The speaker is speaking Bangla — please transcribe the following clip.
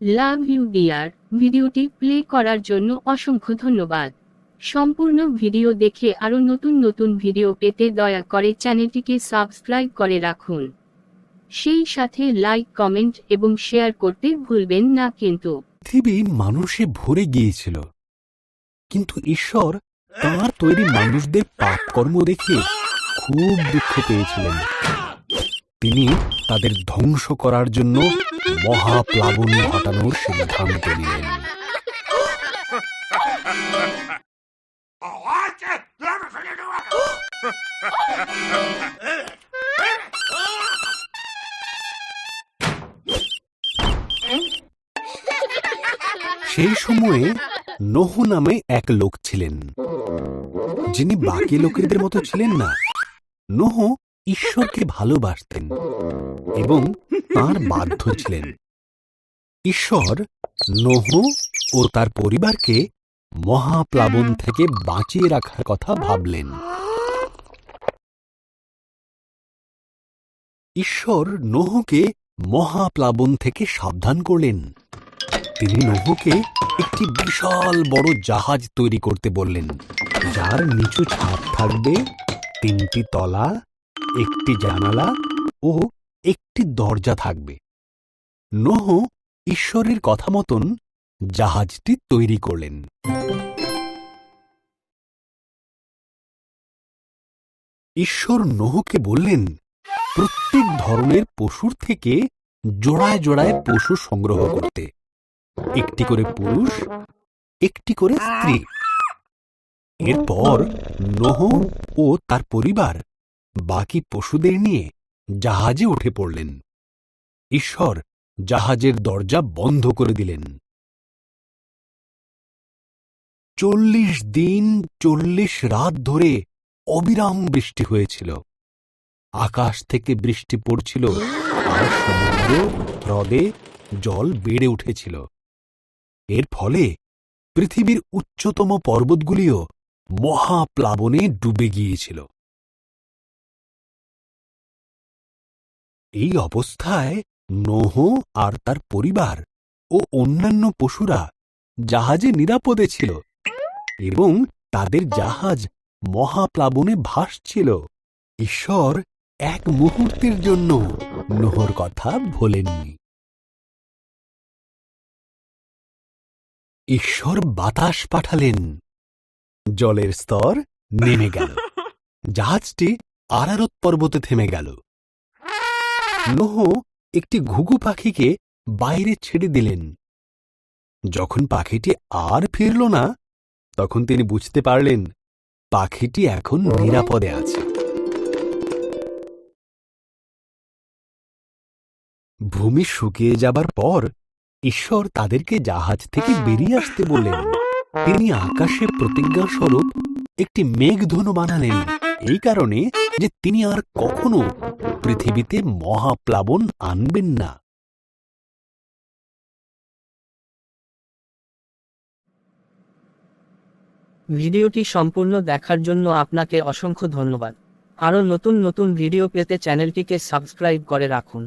Love you dear. ভিডিওটি প্লে করার জন্য অসংখ্য ধন্যবাদ। সম্পূর্ণ ভিডিও দেখে আরও নতুন নতুন ভিডিও পেতে দয়া করে চ্যানেলটিকে সাবস্ক্রাইব করে রাখুন। সেই সাথে লাইক, কমেন্ট এবং শেয়ার করতে ভুলবেন না কিন্তু। পৃথিবী মানুষে ভরে গিয়েছিল, কিন্তু ঈশ্বর তাঁর তৈরি মানুষদের পাপকর্ম দেখে খুব দুঃখ পেয়েছিলেন। তিনি তাদের ধ্বংস করার জন্য মহাপ্লাবন ঘটানোর সিদ্ধান্ত নিলেন। সেই সময়ে নোহ নামে এক লোক ছিলেন, যিনি বাকি লোকেদের মতো ছিলেন না। নোহ ঈশ্বরকে ভালোবাসতেন এবং তাঁর বাধ্য ছিলেন। ঈশ্বর নোহ ও তার পরিবারকে মহাপ্লাবন থেকে বাঁচিয়ে রাখার কথা ভাবলেন। ঈশ্বর নোহকে মহাপ্লাবন থেকে সাবধান করলেন। তিনি নোহকে একটি বিশাল বড় জাহাজ তৈরি করতে বললেন, যার নিচু ছাদ থাকবে, 3টি তলা, 1টি জানালা ও 1টি দরজা থাকবে। নোহ ঈশ্বরের কথা মতন জাহাজটি তৈরি করলেন। ঈশ্বর নোহকে বললেন, প্রত্যেক ধরনের পশুর থেকে জোড়ায় জোড়ায় পশু সংগ্রহ করতে, 1টি করে পুরুষ, 1টি করে স্ত্রী। এরপর নোহ ও তার পরিবার বাকি পশুদের নিয়ে জাহাজে উঠে পড়লেন। ঈশ্বর জাহাজের দরজা বন্ধ করে দিলেন। 40 দিন 40 রাত ধরে অবিরাম বৃষ্টি হয়েছিল। আকাশ থেকে বৃষ্টি পড়ছিল আর সমুদ্র হ্রদে জল বেড়ে উঠেছিল। এর ফলে পৃথিবীর উচ্চতম পর্বতগুলিও মহাপ্লাবনে ডুবে গিয়েছিল। এই অবস্থায় নোহ আর তার পরিবার ও অন্যান্য পশুরা জাহাজে নিরাপদে ছিল এবং তাদের জাহাজ মহাপ্লাবনে ভাসছিল। ঈশ্বর এক মুহূর্তের জন্য নোহর কথা ভোলেননি। ঈশ্বর বাতাস পাঠালেন, জলের স্তর নেমে গেল, জাহাজটি আরারত পর্বতে থেমে গেল। নোহ একটি ঘুঘু পাখিকে বাইরে ছেড়ে দিলেন। যখন পাখিটি আর ফিরল না, তখন তিনি বুঝতে পারলেন পাখিটি এখন নিরাপদে আছে। ভূমি শুকিয়ে যাবার পর ঈশ্বর তাদেরকে জাহাজ থেকে বেরিয়ে আসতে বললেন। তিনি আকাশে প্রতিজ্ঞাস্বরূপ একটি মেঘধনু বানালেন, এই কারণে যে তিনি আর কখনো পৃথিবীতে মহাপ্লাবন আনবেন না। ভিডিওটি সম্পূর্ণ দেখার জন্য আপনাকে অসংখ্য ধন্যবাদ। আরও নতুন নতুন ভিডিও পেতে চ্যানেলটিকে সাবস্ক্রাইব করে রাখুন।